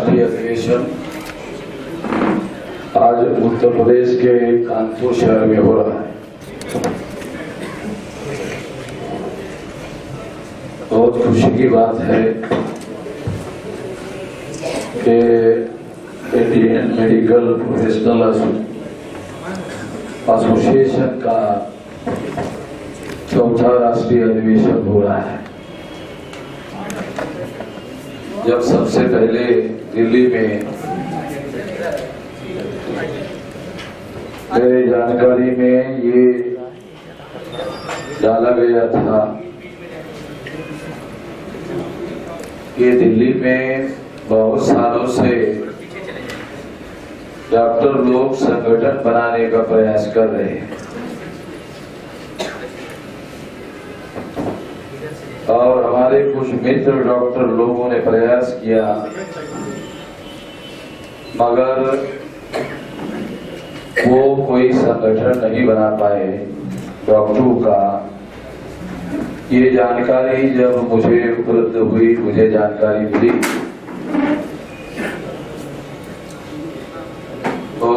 राष्ट्रीय अधिवेशन आज उत्तर प्रदेश के कानपुर शहर में हो रहा है। बहुत खुशी की बात है कि इंडियन मेडिकल प्रोफेशनल एसोसिएशन का चौथा राष्ट्रीय अधिवेशन हो रहा है। जब सबसे पहले दिल्ली में मेरे जानकारी में ये डाला गया था कि दिल्ली में बहुत सालों से डॉक्टर लोग संगठन बनाने का प्रयास कर रहे हैं और हमारे कुछ मित्र डॉक्टर लोगों ने प्रयास किया, मगर वो कोई संगठन नहीं बना पाए डॉक्टरों का। ये जानकारी जब मुझे उपलब्ध हुई, मुझे जानकारी मिली, तो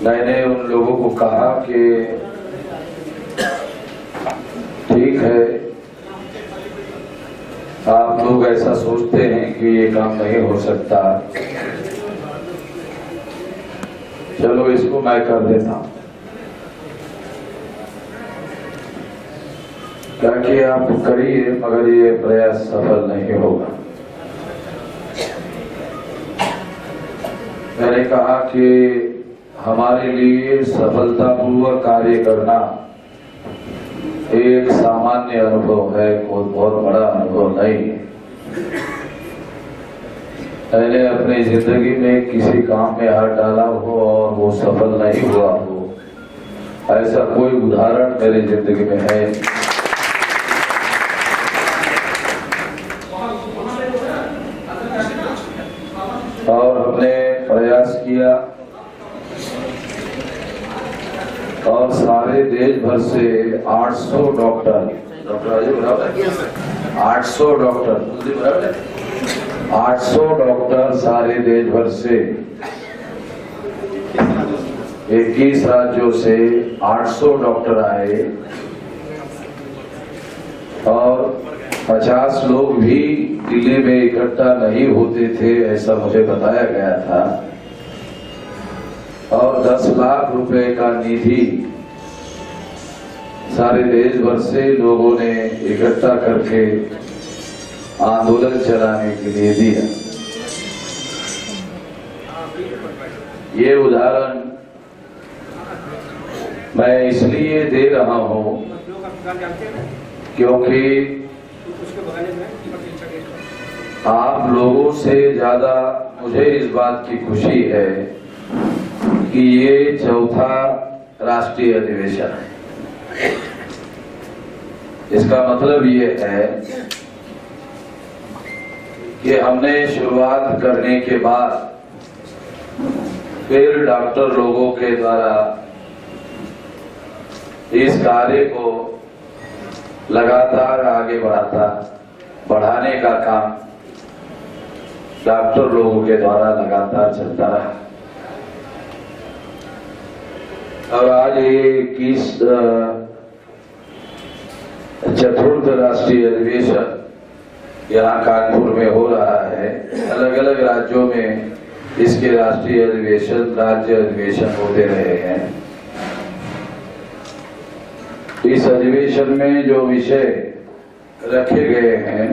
मैंने उन लोगों को कहा कि ठीक है, आप लोग ऐसा सोचते हैं कि ये काम नहीं हो सकता, चलो इसको मैं कर देता हूं। ताकि आप करिए, मगर ये प्रयास सफल नहीं होगा। मैंने कहा कि हमारे लिए सफलतापूर्वक कार्य करना एक सामान्य अनुभव है, कोई बहुत बड़ा अनुभव नहीं है। मैंने अपनी जिंदगी में किसी काम में हाथ डाला हो और वो सफल नहीं हुआ हो, ऐसा कोई उदाहरण मेरी जिंदगी में है। और हमने प्रयास किया और सारे देश भर से 800 डॉक्टर 800 डॉक्टर सारे देश भर से 21 राज्यों से 800 डॉक्टर आए और 50 लोग भी दिल्ली में इकट्ठा नहीं होते थे, ऐसा मुझे बताया गया था। और 10 लाख रुपए का निधि सारे देश भर से लोगों ने इकट्ठा करके आंदोलन चलाने के लिए दिया। ये उदाहरण मैं इसलिए दे रहा हूं क्योंकि आप लोगों से ज्यादा मुझे इस बात की खुशी है कि ये चौथा राष्ट्रीय अधिवेशन है। इसका मतलब ये है कि हमने शुरुआत करने के बाद फिर डॉक्टर लोगों के द्वारा इस कार्य को लगातार आगे बढ़ाने का काम डॉक्टर लोगों के द्वारा लगातार चलता रहा। और आज ये 21 चतुर्थ राष्ट्रीय अधिवेशन यहाँ कानपुर में हो रहा है। अलग अलग राज्यों में इसके राष्ट्रीय अधिवेशन, राज्य अधिवेशन होते रहे हैं। इस अधिवेशन में जो विषय रखे गए हैं,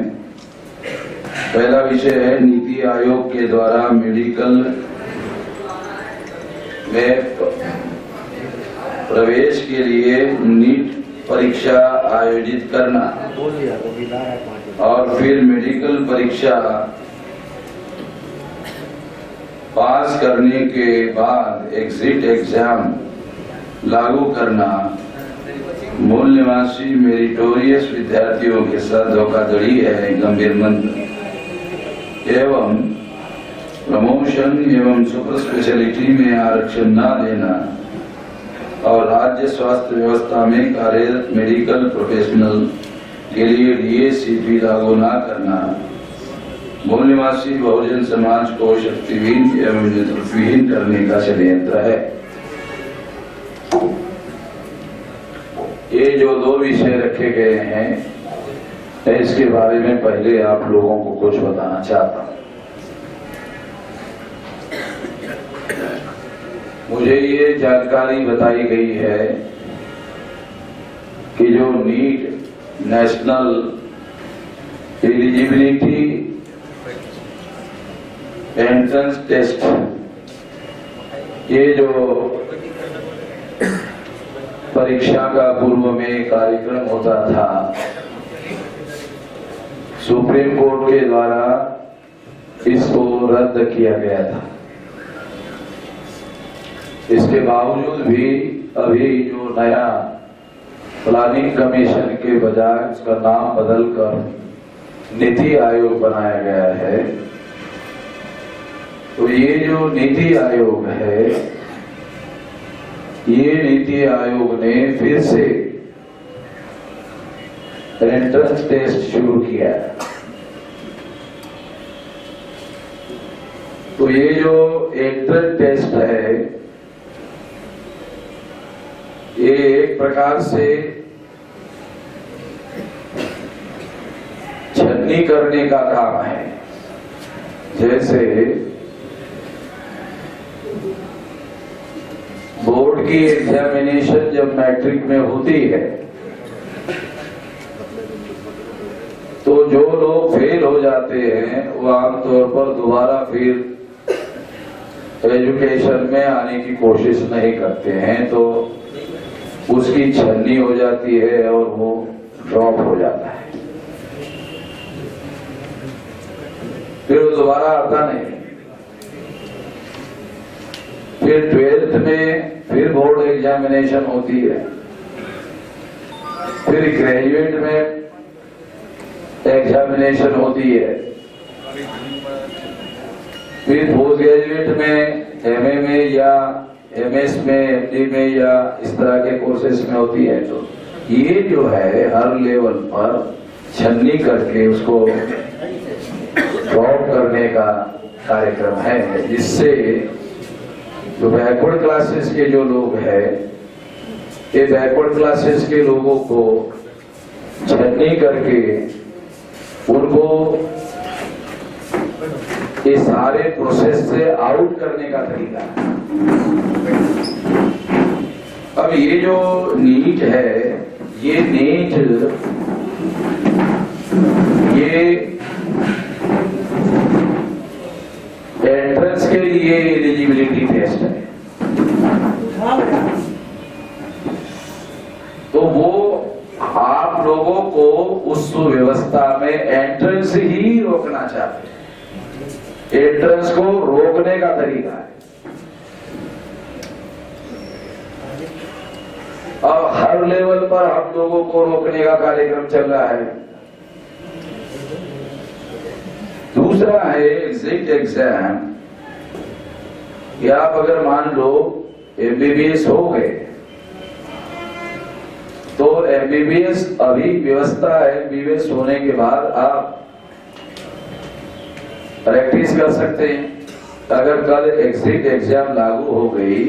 पहला विषय है नीति आयोग के द्वारा मेडिकल में प्रवेश के लिए नीट परीक्षा आयोजित करना और फिर मेडिकल परीक्षा पास करने के बाद एग्जिट एग्जाम लागू करना, मूल निवासी मेरिटोरियस विद्यार्थियों के साथ धोखाधड़ी है गंभीर मंत्र, एवं प्रमोशन एवं सुपर स्पेशलिटी में आरक्षण न देना और राज्य स्वास्थ्य व्यवस्था में कार्यरत मेडिकल प्रोफेशनल के लिए डीएसीपी लागू न करना, मूल निवासी बहुजन समाज को शक्तिहीन एवं नेतृत्वहीन करने का षड्यंत्र है। ये जो दो विषय रखे गए हैं, इसके बारे में पहले आप लोगों को कुछ बताना चाहता हूं। मुझे ये जानकारी बताई गई है कि जो NEET national eligibility entrance test, ये जो परीक्षा का पूर्व में कार्यक्रम होता था, सुप्रीम कोर्ट के द्वारा इसको रद्द किया गया था। इसके बावजूद भी अभी जो नया प्लानिंग कमीशन के बजाय उसका नाम बदलकर नीति आयोग बनाया गया है, तो ये जो नीति आयोग है, ये नीति आयोग ने फिर से एंट्रेंस टेस्ट शुरू किया है। तो ये जो एंट्रेंस टेस्ट है, ये एक प्रकार से छन्नी करने का काम है। जैसे बोर्ड की एग्जामिनेशन जब मैट्रिक में होती है, तो जो लोग फेल हो जाते हैं वो आमतौर पर दोबारा फिर एजुकेशन में आने की कोशिश नहीं करते हैं, तो उसकी छन्नी हो जाती है और वो ड्रॉप हो जाता है, फिर वो दोबारा आता नहीं। फिर 12th में फिर बोर्ड एग्जामिनेशन होती है, फिर ग्रेजुएट में एग्जामिनेशन होती है, फिर पोस्ट ग्रेजुएट में एमए में या एमएस में, एमडी में या इस तरह के कोर्सेज में होती है। तो ये जो है हर लेवल पर छन्नी करके उसको ड्रॉप करने का कार्यक्रम है, जिससे जो बैकवर्ड क्लासेस के जो लोग हैं, ये बैकवर्ड क्लासेस के लोगों को छन्नी करके उनको ये सारे प्रोसेस से आउट करने का तरीका है। अब ये जो नीट है, ये नीट ये एंट्रेंस के लिए एलिजिबिलिटी टेस्ट है। तो वो आप लोगों को उस व्यवस्था में एंट्रेंस ही रोकना चाहते हैं। एंट्रेंस को रोकने का तरीका है। अब हर लेवल पर हम लोगों को रोकने का कार्यक्रम चल रहा है। दूसरा है एग्जिट एग्जाम, कि आप अगर मान लो एमबीबीएस हो गए, तो एमबीबीएस अभी व्यवस्था है, एमबीबीएस होने के बाद आप प्रैक्टिस कर सकते हैं। अगर कल एग्जिट एग्जाम लागू हो गई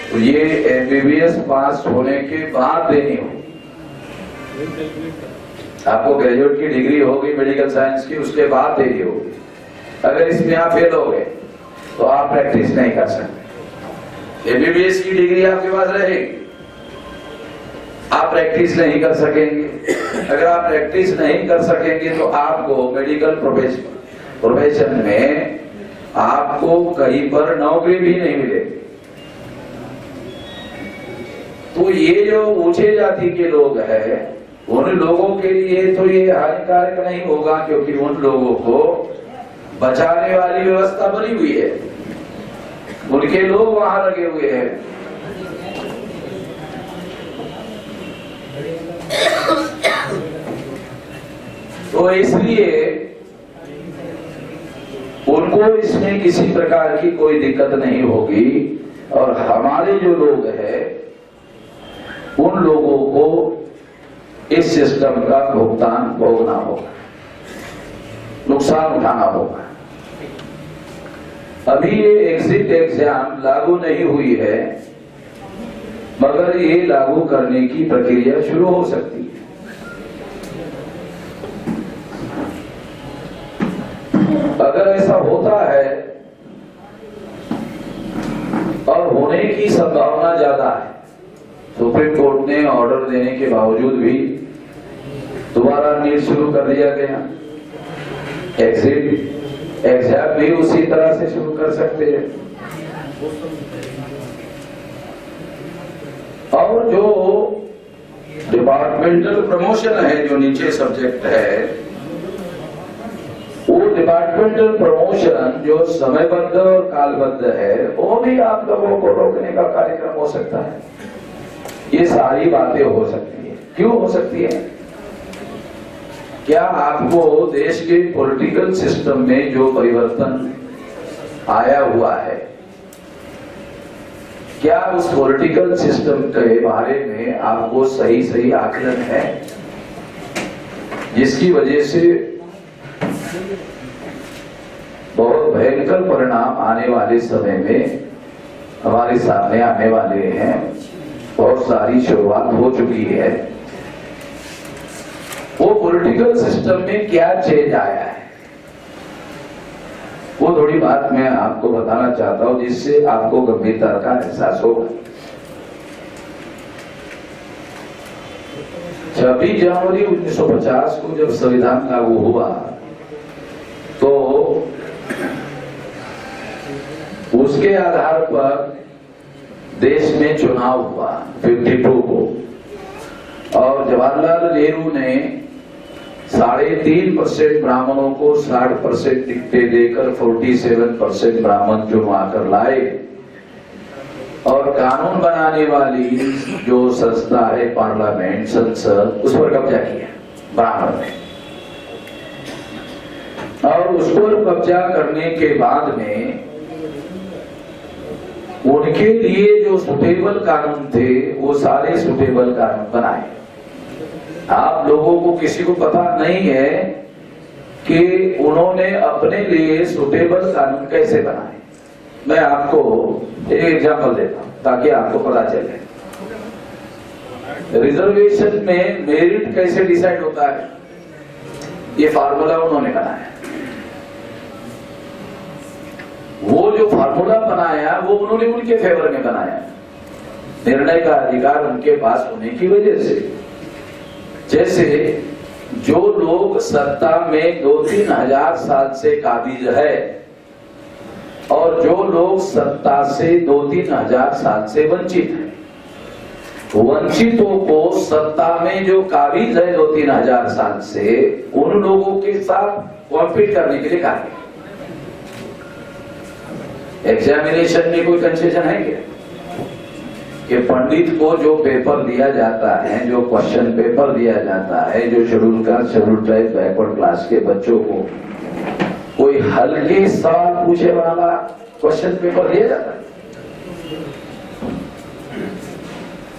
तो ये एमबीबीएस पास होने के बाद देनी होगी। आपको ग्रेजुएट की डिग्री होगी मेडिकल साइंस की, उसके बाद देनी होगी। अगर इसमें आप फेल हो गए तो आप प्रैक्टिस नहीं कर सकते। एमबीबीएस की डिग्री आपके पास रहेगी, आप प्रैक्टिस नहीं कर सकेंगे। अगर आप प्रैक्टिस नहीं कर सकेंगे तो आपको मेडिकल प्रोफेशन में आपको कहीं पर नौकरी भी नहीं मिलेगी। तो ये जो ऊंचे जाति के लोग हैं, उन लोगों के लिए तो ये हानिकारक नहीं होगा, क्योंकि उन लोगों को बचाने वाली व्यवस्था बनी हुई है, उनके लोग वहां लगे हुए हैं। तो इसलिए उनको इसमें किसी प्रकार की कोई दिक्कत नहीं होगी। और हमारे जो लोग हैं, उन लोगों को इस सिस्टम का भुगतान भोगना होगा। नुकसान उठाना होगा। अभी ये एग्जिट एग्जाम लागू नहीं हुई है, मगर ये लागू करने की प्रक्रिया शुरू हो सकती है। अगर ऐसा होता है और होने की संभावना ज्यादा है, सुप्रीम कोर्ट ने ऑर्डर देने के बावजूद भी दोबारा नीट शुरू कर दिया गया, एग्जिट एग्जाम भी उसी तरह से शुरू कर सकते हैं। और जो डिपार्टमेंटल प्रमोशन है, जो नीचे सब्जेक्ट है, वो डिपार्टमेंटल प्रमोशन जो समयबद्ध और कालबद्ध है, वो भी आप लोगों को रोकने का कार्यक्रम हो सकता है। ये सारी बातें हो सकती है। क्यों हो सकती है? क्या आपको देश के पॉलिटिकल सिस्टम में जो परिवर्तन आया हुआ है, क्या उस पॉलिटिकल सिस्टम के बारे में आपको सही आकलन है, जिसकी वजह से बहुत भयंकर परिणाम आने वाले समय में हमारे सामने आने वाले हैं। बहुत सारी शुरुआत हो चुकी है। वो पॉलिटिकल सिस्टम में क्या चेंज आया है, वो थोड़ी बात मैं आपको बताना चाहता हूं, जिससे आपको गंभीरता का एहसास होगा। 26 जनवरी 1950 को जब संविधान लागू हुआ तो उसके आधार पर देश में चुनाव हुआ 52 को, और जवाहरलाल नेहरू ने 3.5% ब्राह्मणों को 60% टिकटें देकर 47% ब्राह्मण चुनवा कर लाए, और कानून बनाने वाली जो संस्था है पार्लियामेंट, संसद, उस पर कब्जा किया ब्राह्मण ने। और उस पर कब्जा करने के बाद में उनके लिए जो सुटेबल कानून थे, वो सारे सुटेबल कानून बनाए। आप लोगों को किसी को पता नहीं है कि उन्होंने अपने लिए सुटेबल कानून कैसे बनाए। मैं आपको एक एग्जांपल देता हूं ताकि आपको पता चले। रिजर्वेशन में मेरिट कैसे डिसाइड होता है, ये फार्मूला उन्होंने बनाया। वो जो फार्मूला बनाया वो उन्होंने उनके फेवर में बनाया, निर्णय का अधिकार उनके पास होने की वजह से। जैसे जो लोग सत्ता में 2-3 हजार साल से काबिज है, और जो लोग सत्ता से 2-3 हजार साल से वंचित है, वंचितों को सत्ता में जो काबिज है 2-3 हजार साल से, उन लोगों के साथ कॉम्पीट करने के लिए कहा गया। एग्जामिनेशन में कोई कंसेशन है क्या कि पंडित को जो पेपर दिया जाता है, जो क्वेश्चन पेपर दिया जाता है, जो schedule caste, schedule tribe, backward class के बच्चों को कोई हल्के सवाल पूछे वाला क्वेश्चन पेपर दिया जाता है?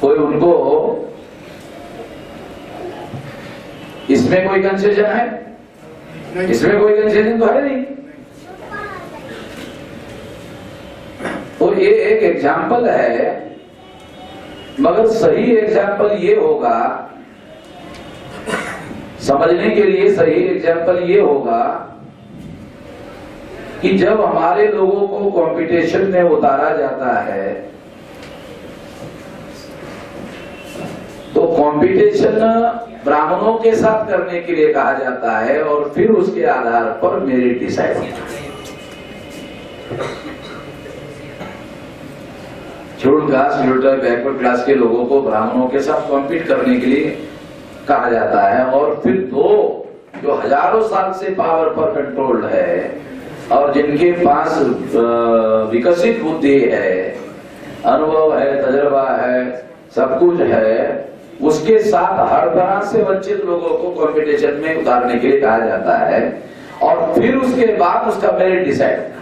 कोई उनको इसमें कोई कंसेशन है? इसमें कोई कंसेशन तो है नहीं। तो ये एक एग्जाम्पल है, मगर सही एग्जाम्पल ये होगा, समझने के लिए सही एग्जाम्पल ये होगा कि जब हमारे लोगों को कंपटीशन में उतारा जाता है तो कंपटीशन ब्राह्मणों के साथ करने के लिए कहा जाता है, और फिर उसके आधार पर मेरिट डिसाइड होता है। Schedule caste, schedule tribe, backward class के लोगों को ब्राह्मणों के साथ कॉम्पीट करने के लिए कहा जाता है, और फिर दो जो हजारों साल से पावर पर कंट्रोल्ड है और जिनके पास विकसित बुद्धि है, अनुभव है, तजुर्बा है, सब कुछ है, उसके साथ हर तरह से वंचित लोगों को कंपटीशन में उतारने के लिए कहा जाता है, और फिर उसके बाद उसका मेरिट डिसाइड होता है।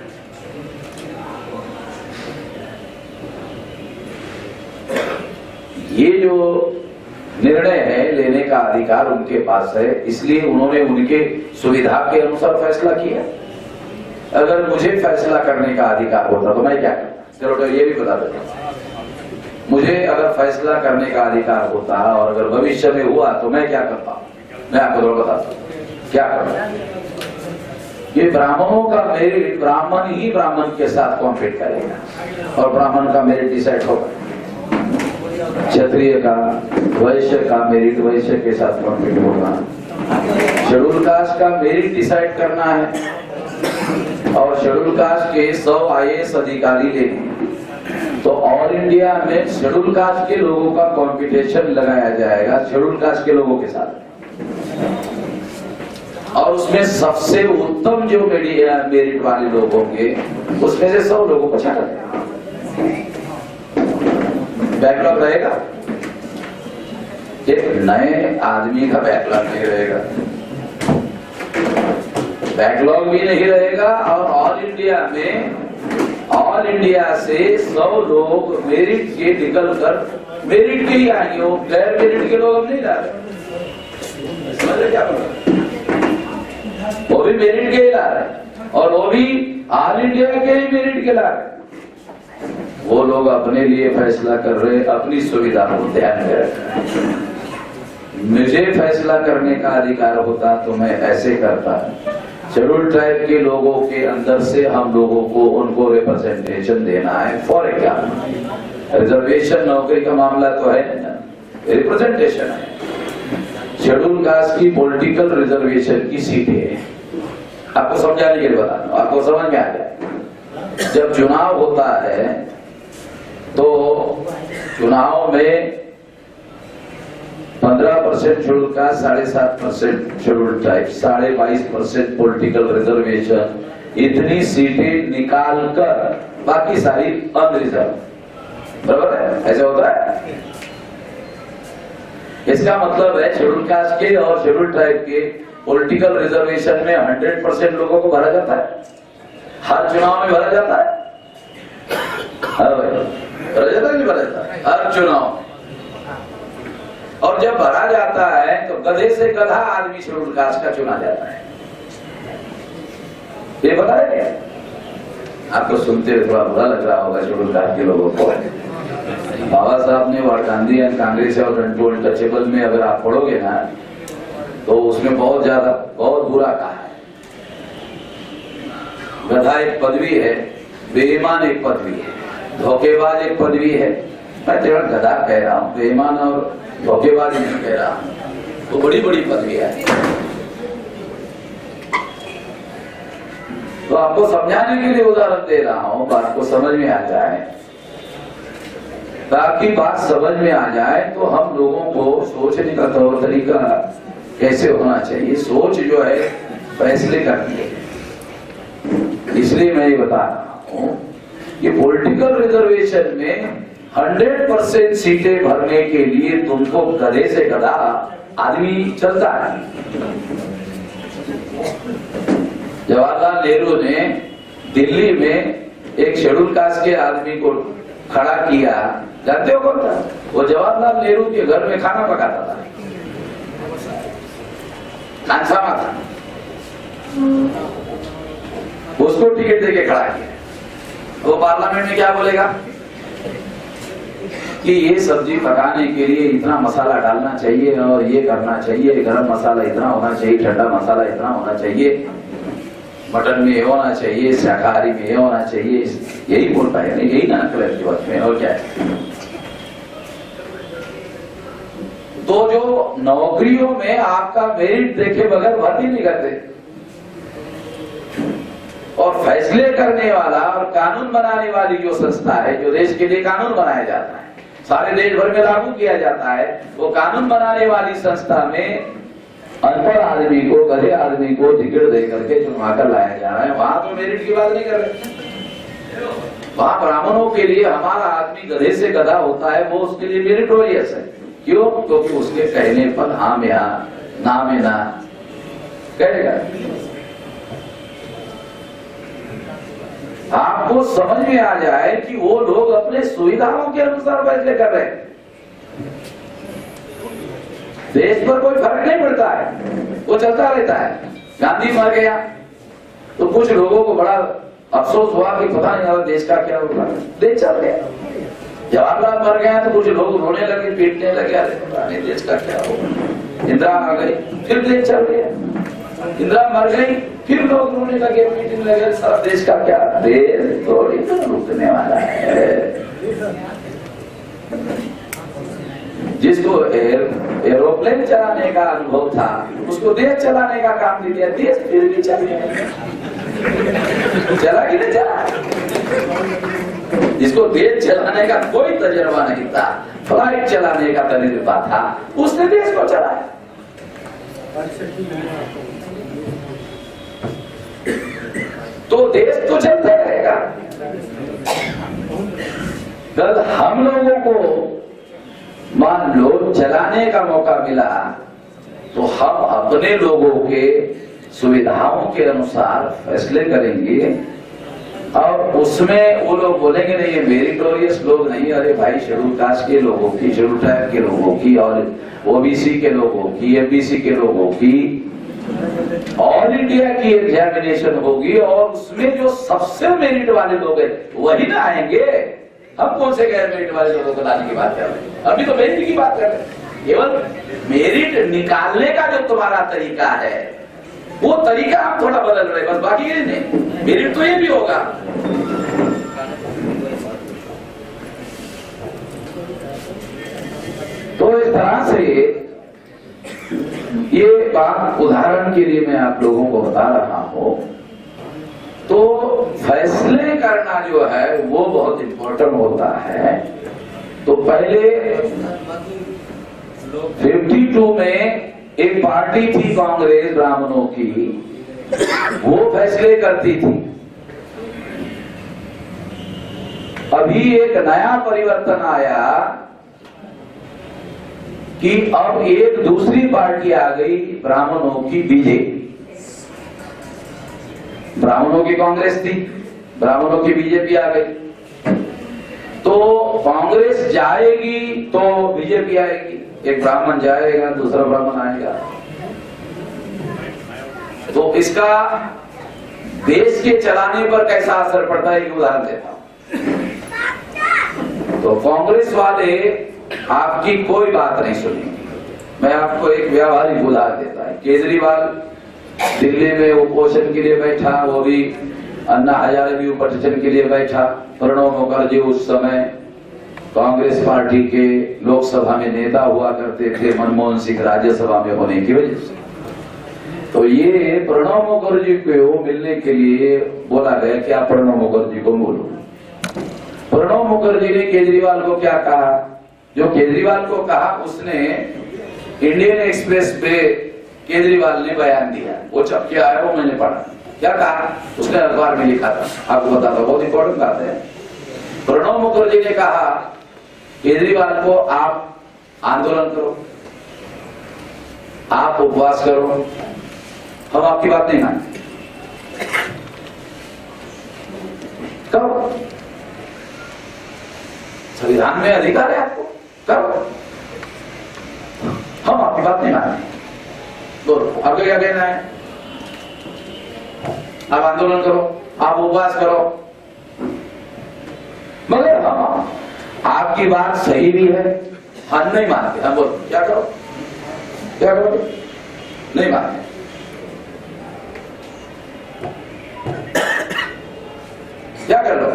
ये जो निर्णय है, लेने का अधिकार उनके पास है, इसलिए उन्होंने उनके सुविधा के अनुसार फैसला किया। अगर मुझे फैसला करने का अधिकार होता तो मैं क्या करता? चलो तो ये भी बता देता हूं, मुझे अगर फैसला करने का अधिकार होता और अगर भविष्य में हुआ तो मैं क्या करता? मैं आपको थोड़ा बताता हूं क्या करता। ये ब्राह्मणों का मेरिट, ब्राह्मण ही ब्राह्मण के साथ कॉम्पीट करेगा और ब्राह्मण का मेरिट डिसाइड होगा। क्षत्रिय का, वैश्य का मेरिट वैश्य के साथ कॉम्पीट होगा। शेड्यूल कास्ट का मेरिट डिसाइड करना है और शेड्यूल कास्ट के 100 IAS अधिकारी लेंगे तो ऑल इंडिया में शेड्यूल कास्ट के लोगों का कंपटीशन लगाया जाएगा शेड्यूल कास्ट के लोगों के साथ, और उसमें सबसे उत्तम जो मेरिट वाले लोग होंगे उसमें से 100 लोगों को छाटा जाएगा। बैकलॉग रहेगा, एक नए आदमी का बैकलॉग नहीं रहेगा, बैकलॉग भी नहीं रहेगा। और ऑल इंडिया में, ऑल इंडिया से 100 लोग मेरिट के निकल कर मेरिट के ही आएंगे, वो गैर मेरिट के लोग अब नहीं जा रहे। समझ क्या बोला? वो भी मेरिट के ही ला रहे और वो भी ऑल इंडिया के ही मेरिट के ला रहे। वो लोग अपने लिए फैसला कर रहे, अपनी सुविधा को ध्यान में रख रहे। मुझे फैसला करने का अधिकार होता तो मैं ऐसे करता। शेड्यूल ट्राइब के लोगों के अंदर से हम लोगों को उनको रिप्रेजेंटेशन देना है। फॉर एग्जाम्पल रिजर्वेशन, नौकरी का मामला तो है ना, रिप्रेजेंटेशन है। शेड्यूल कास्ट की पॉलिटिकल रिजर्वेशन की सीटें है, आपको समझाने के लिए बता दूं, आपको समझ में आ जाए। जब चुनाव होता है तो चुनाव में 15% schedule caste, 7.5% schedule tribe, 22.5% political reservation, इतनी सीटें निकाल कर बाकी सारी अनरिजर्व। बराबर है, ऐसा होता है। इसका मतलब है शेड्यूल कास्ट के और शेड्यूल ट्राइब के पॉलिटिकल रिजर्वेशन में 100% लोगों को भरा जाता है, हर चुनाव में भरा जाता है। भरा जाता है नहीं भरा जाता हर चुनाव। और जब भरा जाता है तो गधे से गधा आदमी शेड्यूल कास्ट का चुना जाता है। ये पता है क्या? आपको सुनते हुए थोड़ा बुरा लग रहा होगा शेड्यूल कास्ट के लोगों को। बाबा साहब ने वर्ल्ड गांधी एंड कांग्रेस और अनटचेबल में अगर आप पढ़ोगे ना तो उसमें बहुत ज्यादा, बहुत बुरा कहा है। गधा एक पदवी है, बेईमान एक पदवी है, धोखेबाज एक पदवी है। मैं तेरा गधा कह रहा हूँ, बेईमान और धोखेबाज नहीं कह रहा हूँ। तो बड़ी बड़ी पदवी है। तो आपको समझाने के लिए उदाहरण दे रहा हूँ, बात को समझ में आ जाए। ताकि बात समझ में आ जाए तो हम लोगों को सोचने का तौर तरीका कैसे होना चाहिए, सोच जो है फैसले करनी है। इसलिए मैं ये बता रहा हूँ कि पॉलिटिकल रिजर्वेशन में 100% सीटें भरने के लिए तुमको गधे से गधा आदमी चलता है। जवाहरलाल नेहरू ने दिल्ली में एक शेड्यूल कास्ट के आदमी को खड़ा किया, जानते हो कौन था? वो जवाहरलाल नेहरू के घर में खाना पकाता था, खानसामा था। उसको टिकट देके खड़ा किया। वो पार्लियामेंट में क्या बोलेगा कि ये सब्जी पकाने के लिए इतना मसाला डालना चाहिए और ये करना चाहिए, गरम मसाला इतना होना चाहिए, ठंडा मसाला इतना होना चाहिए, मटन में ये होना चाहिए, शाकाहारी में ये होना चाहिए। यही बोल पाएगा, यही ना कलर की बात में, और क्या है। तो जो नौकरियों में आपका मेरिट देखे बगैर भर्ती नहीं करते, और फैसले करने वाला और कानून बनाने वाली जो संस्था है, जो देश के लिए कानून बनाया जाता है, सारे देश भर में लागू किया जाता है, वो कानून बनाने वाली संस्था में अनपढ़ आदमी को, गधे आदमी को टिकट दे करके चुनवा कर लाया जा रहा है। वहां तो मेरिट की बात नहीं कर रहे। वहां ब्राह्मणों के लिए हमारा आदमी गधे से गधा होता है, वो उसके लिए मेरिटोरियस है। क्यों? क्योंकि उसके कहने पर हाँ में हाँ, ना में ना कहेगा। आपको समझ में आ जाए कि वो लोग अपने सुविधाओं के अनुसार फैसले कर रहे हैं। देश पर कोई फर्क नहीं पड़ता है, वो चलता रहता है। गांधी मर गया तो कुछ लोगों को बड़ा अफसोस हुआ कि पता नहीं हमारे देश का क्या होगा, देश चल गया। जवाहरलाल मर गया तो कुछ लोग रोने लगे, पीटने लगे, अरे पता नहीं देश का क्या होगा। इंदिरा आ गई, फिर देश चल गया। इंदिरा मर गई, फिर लोग रोने लगे, पीटने लगे, सारा देश का क्या, देश थोड़ी तो रुकने वाला है। जिसको एरोप्लेन चलाने का अनुभव था उसको देश चलाने का काम दे दिया, देश फिर भी चल गया। चला कि नहीं चला? जिसको देश चलाने का कोई तजुर्बा नहीं था, फ्लाइट चलाने का तजुर्बा था, उसने देश को चलाया। तो देश तो चलता रहेगा। कल हम लोगों को मान लो चलाने का मौका मिला तो हम अपने लोगों के सुविधाओं के अनुसार फैसले करेंगे, और उसमें वो लोग बोलेंगे नहीं ये मेरिटोरियस लोग नहीं, अरे भाई शेड्यूल कास्ट के लोगों की, शेड्यूल ट्राइब के लोगों की, और ओबीसी के लोगों की, एमबीसी के लोगों की ऑल इंडिया की एग्जामिनेशन होगी, और उसमें जो सबसे मेरिट वाले लोग हैं वही ना आएंगे। हम कौन से गैर मेरिट वाले लोगों को लाने की बात कर रहे हैं? अभी तो मेरिट की बात कर रहे हैं। केवल मेरिट निकालने का जो तुम्हारा तरीका है वो तरीका हम थोड़ा बदल रहे हैं, बस बाकी नहीं। मेरिट तो ये भी होगा। तो इस तरह से ये बात उदाहरण के लिए मैं आप लोगों को बता रहा हूं। तो फैसले करना जो है वो बहुत इम्पोर्टेंट होता है। तो पहले 52 में एक पार्टी थी कांग्रेस ब्राह्मणों की, वो फैसले करती थी। अभी एक नया परिवर्तन आया कि अब एक दूसरी पार्टी आ गई ब्राह्मणों की, बीजेपी। ब्राह्मणों की कांग्रेस थी, ब्राह्मणों की बीजेपी आ गई। तो कांग्रेस जाएगी तो बीजेपी आएगी, एक ब्राह्मण जाएगा दूसरा ब्राह्मण आएगा। तो इसका देश के चलाने पर कैसा असर पड़ता है, एक उदाहरण देता हूं। तो कांग्रेस वाले आपकी कोई बात नहीं सुनेंगे। मैं आपको एक व्यावहारिक उदाहरण देता है। केजरीवाल दिल्ली में उपोषण के लिए बैठा, वो भी अन्ना हजारे भी उपोषण के लिए बैठा। प्रणब मुखर्जी उस समय कांग्रेस पार्टी के लोकसभा में नेता हुआ करते थे, मनमोहन सिंह राज्यसभा में होने की वजह से। तो ये प्रणब मुखर्जी को मिलने के लिए बोला गया कि आप प्रणब मुखर्जी को बोलो। प्रणब मुखर्जी ने केजरीवाल को क्या कहा? जो केजरीवाल को कहा उसने इंडियन एक्सप्रेस पे केजरीवाल ने बयान दिया, वो छप के आया, वो मैंने पढ़ा। क्या कहा उसने, अखबार में लिखा था, आपको बताता हूं, बहुत इंपॉर्टेंट बात है। प्रणब मुखर्जी ने कहा केजरीवाल को आप आंदोलन करो, आप उपवास करो, हम आपकी बात नहीं मानते। करो, संविधान में अधिकार है आपको, करो, हम आपकी बात नहीं मानते। बोलो आपको क्या कहना है? आप आंदोलन करो, आप उपवास करो, मगर हम आपकी बात सही भी है, हम नहीं मानते। हम बोलो क्या करो, क्या करो, नहीं मानते। क्या कर लो?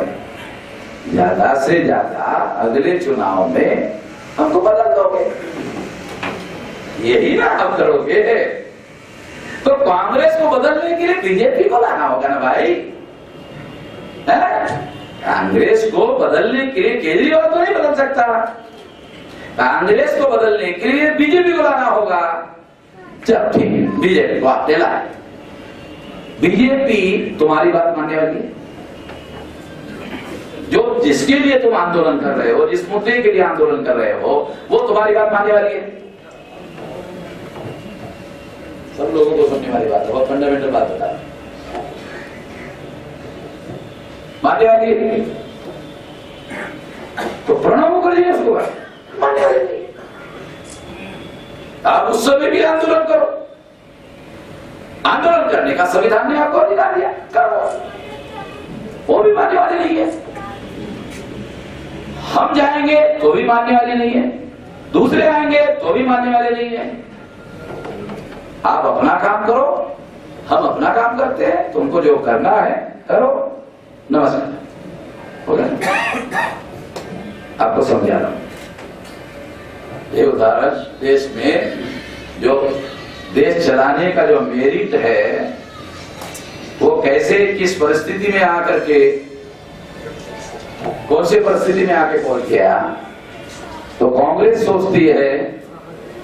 ज्यादा से ज्यादा अगले चुनाव में हमको बदल दोगे, यही ना आप करोगे। तो कांग्रेस को बदलने के लिए बीजेपी को लाना होगा ना भाई। कांग्रेस को बदलने के लिए केजरीवाल तो नहीं बदल सकता, कांग्रेस को बदलने के लिए बीजेपी को लाना होगा। चल ठीक है, बीजेपी को आप लाए। बीजेपी तुम्हारी बात मानने वाली है। जो जिसके लिए तुम आंदोलन कर रहे हो, जिस मुद्दे के लिए आंदोलन कर रहे हो, वो तुम्हारी बात मानने वाली है। सब लोगों को सुनने वाली बात है, बहुत फंडामेंटल बात बता रहा है। मानने वाली है। तो प्रणब मुखर्जी ने उसको मानने वाली नहीं। आप उस समय भी आंदोलन करो, आंदोलन करने का संविधान ने आपको अधिकार दिया, करो, वो भी मानने वाले नहीं है। हम जाएंगे तो भी मानने वाले नहीं है, दूसरे आएंगे तो भी मानने वाले नहीं है। आप अपना काम करो, हम अपना काम करते हैं, तुमको जो करना है करो। नमस्कार, हो गया? आपको समझा रहा हूं। ये उदाहरण देश में जो देश चलाने का जो मेरिट है वो कैसे किस परिस्थिति में आकर के कौन सी परिस्थिति में आके पहुंच गया। तो कांग्रेस सोचती है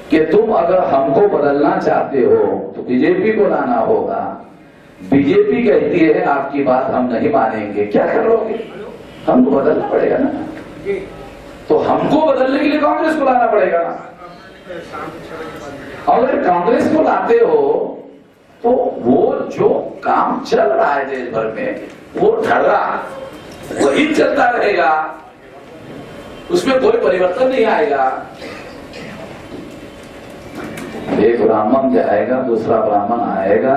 कि तुम अगर हमको बदलना चाहते हो तो बीजेपी को लाना होगा। बीजेपी कहती है आपकी बात हम नहीं मानेंगे, क्या करोगे? हमको बदलना पड़ेगा ना, तो हमको बदलने के लिए कांग्रेस को लाना पड़ेगा ना। अगर कांग्रेस को लाते हो तो वो जो काम चल रहा है देश भर में वो ढर्रा वही चलता रहेगा, उसमें कोई परिवर्तन नहीं आएगा। एक ब्राह्मण जाएगा, दूसरा ब्राह्मण आएगा,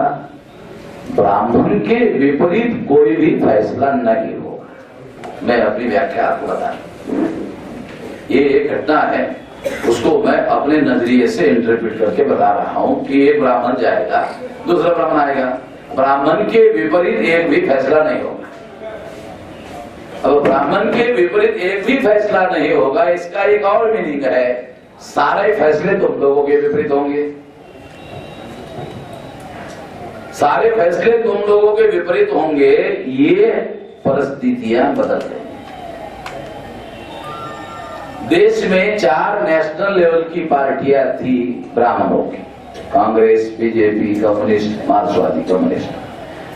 ब्राह्मण के विपरीत कोई भी फैसला नहीं होगा। मैं अपनी व्याख्या आपको बता दूं, ये एक घटना है, उसको मैं अपने नजरिए से इंटरप्रेट करके बता रहा हूं कि एक ब्राह्मण जाएगा, दूसरा ब्राह्मण आएगा, ब्राह्मण के विपरीत एक भी फैसला नहीं होगा। अब ब्राह्मण के विपरीत एक भी फैसला नहीं होगा, इसका एक और मीनिंग है, सारे फैसले तुम लोगों के विपरीत होंगे। सारे फैसले तुम लोगों के विपरीत होंगे, ये परिस्थितियां बदल गई। देश में 4 नेशनल लेवल की पार्टियां थी ब्राह्मणों की, कांग्रेस, बीजेपी, कम्युनिस्ट, मार्क्सवादी कम्युनिस्ट।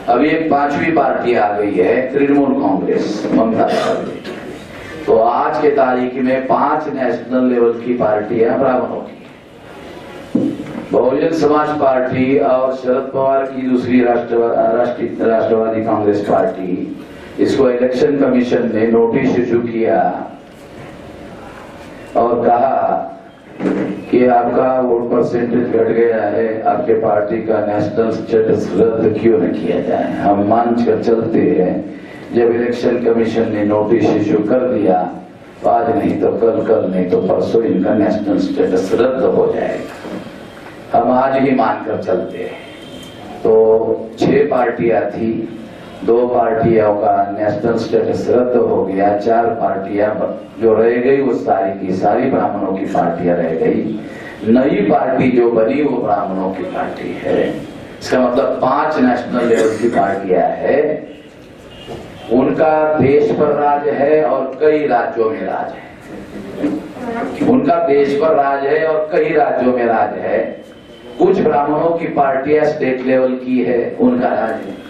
अभी एक 5वीं पार्टी आ गई है, तृणमूल कांग्रेस, ममता बनर्जी। तो आज के तारीख में 5 नेशनल लेवल की पार्टियां ब्राह्मणों की। बहुजन समाज पार्टी और शरद पवार की दूसरी राष्ट्रवादी कांग्रेस पार्टी, इसको इलेक्शन कमीशन ने नोटिस इशू किया और कहा कि आपका वोट परसेंटेज घट गया है, आपके पार्टी का नेशनल स्टेटस रद्द क्यों न किया जाए। हम मान कर चलते हैं, जब इलेक्शन कमीशन ने नोटिस इशू कर दिया तो आज नहीं तो कल, कल नहीं तो परसों इनका नेशनल स्टेटस रद्द हो जाएगा। हम आज ही मानकर चलते हैं। तो 6 पार्टियां थी, 2 पार्टियों का नेशनल स्टेटस रद्द हो गया, 4 पार्टियां जो रह गई वो सारी की सारी ब्राह्मणों की पार्टियां रह गई। नई पार्टी जो बनी वो ब्राह्मणों की पार्टी है। इसका मतलब 5 नेशनल लेवल की पार्टियां है, उनका देश पर राज है और कई राज्यों में राज है। उनका देश पर राज है और कई राज्यों में राज है। कुछ ब्राह्मणों की पार्टियां स्टेट लेवल की है, उनका राज है।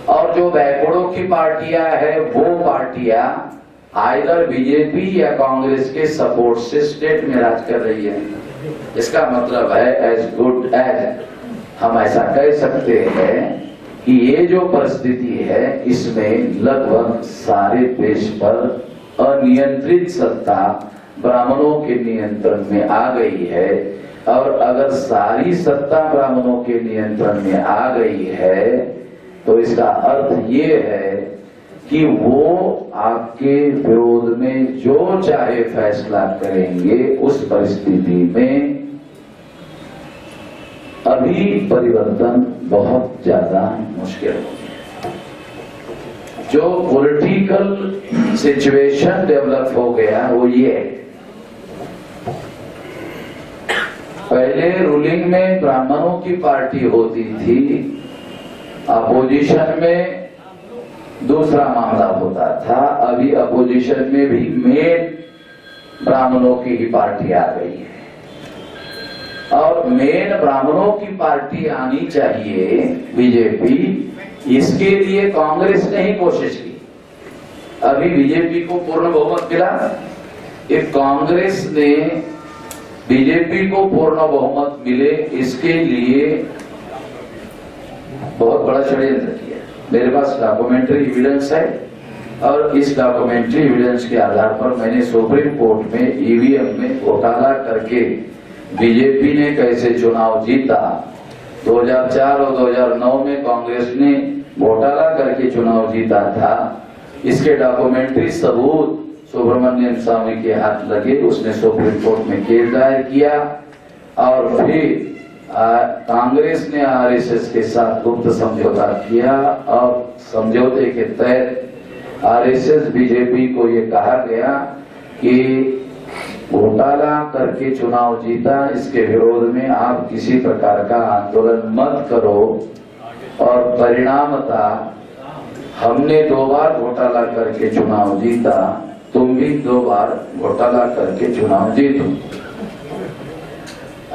और जो बैकवर्डों की पार्टियां है वो पार्टियां आइदर बीजेपी या कांग्रेस के सपोर्ट से स्टेट में राज कर रही है। इसका मतलब है एज गुड एज हम ऐसा कह सकते हैं कि ये जो परिस्थिति है इसमें लगभग सारे देश पर अनियंत्रित सत्ता ब्राह्मणों के नियंत्रण में आ गई है। और अगर सारी सत्ता ब्राह्मणों के नियंत्रण में आ गई है तो इसका अर्थ ये है कि वो आपके विरोध में जो चाहे फैसला करेंगे। उस परिस्थिति में अभी परिवर्तन बहुत ज्यादा मुश्किल हो गया। जो पॉलिटिकल सिचुएशन डेवलप हो गया वो ये है, पहले रूलिंग में ब्राह्मणों की पार्टी होती थी, अपोजिशन में दूसरा मामला होता था। अभी अपोजिशन में भी मेन ब्राह्मणों की ही पार्टी आ गई है और मेन ब्राह्मणों की पार्टी आनी चाहिए बीजेपी। इसके लिए कांग्रेस ने ही कोशिश की। अभी बीजेपी को पूर्ण बहुमत मिला, कांग्रेस ने बीजेपी को पूर्ण बहुमत मिले इसके लिए बहुत बड़ा षड्यंत्र किया। मेरे पास डॉक्यूमेंट्री एविडेंस है और इस डॉक्यूमेंट्री एविडेंस के आधार पर मैंने सुप्रीम कोर्ट में ईवीएम में घोटाला करके बीजेपी ने कैसे चुनाव जीता। 2004 और 2009 में कांग्रेस ने घोटाला करके चुनाव जीता था। इसके डॉक्यूमेंट्री सबूत सुब्रमण्यम स्वामी के हाथ लगे। उसने सुप्रीम कोर्ट में केस दायर किया और फिर कांग्रेस ने आरएसएस के साथ गुप्त समझौता किया और समझौते के तहत आरएसएस बीजेपी को ये कहा गया कि घोटाला करके चुनाव जीता, इसके विरोध में आप किसी प्रकार का आंदोलन मत करो। और परिणामतः हमने 2 बार घोटाला करके चुनाव जीता, तुम भी 2 बार घोटाला करके चुनाव जीतो।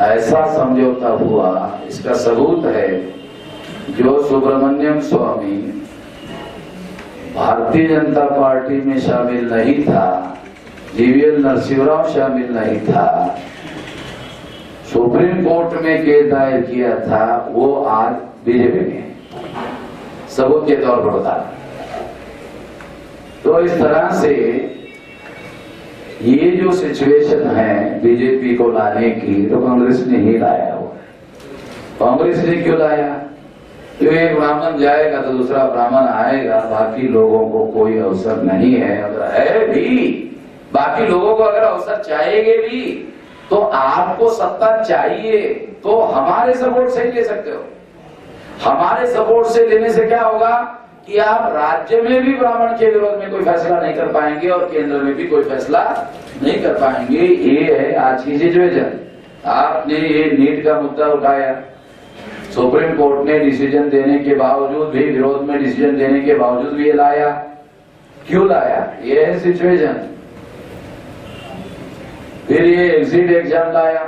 ऐसा समझौता हुआ। इसका सबूत है जो सुब्रमण्यम स्वामी भारतीय जनता पार्टी में शामिल नहीं था, जीवीएल नरसिंहराव शामिल नहीं था, सुप्रीम कोर्ट में केस दायर किया था, वो आज बीजेपी में सबूत के तौर पर बता। तो इस तरह से ये जो सिचुएशन है बीजेपी को लाने की, तो कांग्रेस ने ही लाया हुआ। कांग्रेस ने क्यों लाया? क्यों एक ब्राह्मण जाएगा तो दूसरा ब्राह्मण आएगा, बाकी लोगों को कोई अवसर नहीं है। अगर है भी, बाकी लोगों को अगर अवसर चाहिए भी, तो आपको सत्ता चाहिए तो हमारे सपोर्ट से ही ले सकते हो। हमारे सपोर्ट से लेने से क्या होगा कि आप राज्य में भी ब्राह्मण के विरोध में कोई फैसला नहीं कर पाएंगे और केंद्र में भी कोई फैसला नहीं कर पाएंगे। ये है आज की सिचुएशन। आपने ये नीट का मुद्दा उठाया, सुप्रीम कोर्ट ने डिसीजन देने के बावजूद भी, विरोध में डिसीजन देने के बावजूद भी ये लाया। क्यों लाया? ये है सिचुएशन। फिर ये एग्जिट एग्जाम लाया।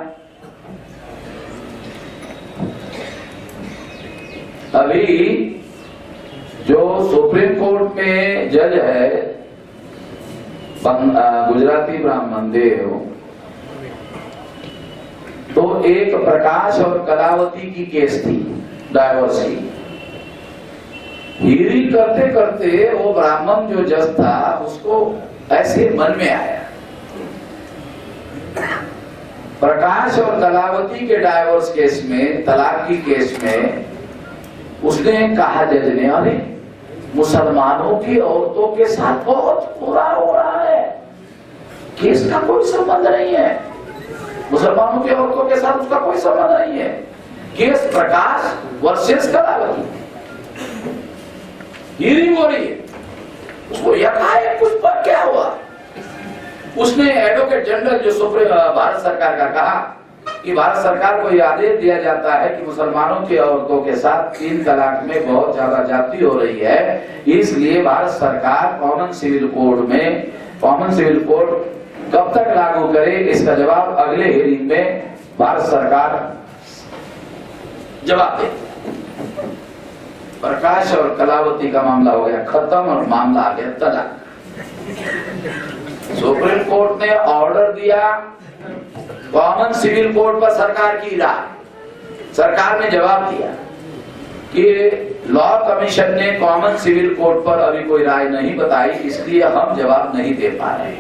अभी जो सुप्रीम कोर्ट में जज है गुजराती ब्राह्मण देव, तो एक प्रकाश और कलावती की केस थी, डाइवोर्स की। हियरिंग करते करते वो ब्राह्मण जो जज था उसको ऐसे मन में आया, प्रकाश और कलावती के डाइवोर्स केस में, तलाक की केस में, उसने कहा जज ने, अरे मुसलमानों की औरतों के साथ बहुत बुरा हो रहा है, केस का कोई संबंध नहीं है, मुसलमानों की औरतों के साथ उसका कोई संबंध नहीं है, केस प्रकाश वर्सेस कलावती, हियरिंग हो रही है। उसको यकाएक कुछ पर क्या हुआ, उसने एडवोकेट जनरल जो सुप्रीम भारत सरकार का कहा कि भारत सरकार को यह आदेश दिया जाता है कि मुसलमानों की औरतों के साथ 3 तलाक में बहुत ज्यादा ज्यादती हो रही है, इसलिए भारत सरकार कॉमन सिविल कोड में, कॉमन सिविल कोड कब तक लागू करे, इसका जवाब अगले हियरिंग में भारत सरकार जवाब दे। प्रकाश और कलावती का मामला हो गया खत्म और मामला आ गया तलाक। सुप्रीम कोर्ट ने ऑर्डर दिया, कॉमन सिविल कोड पर सरकार की राय, सरकार ने जवाब दिया कि लॉ कमीशन ने कॉमन सिविल कोड पर अभी कोई राय नहीं बताई, इसलिए हम जवाब नहीं दे पा रहे।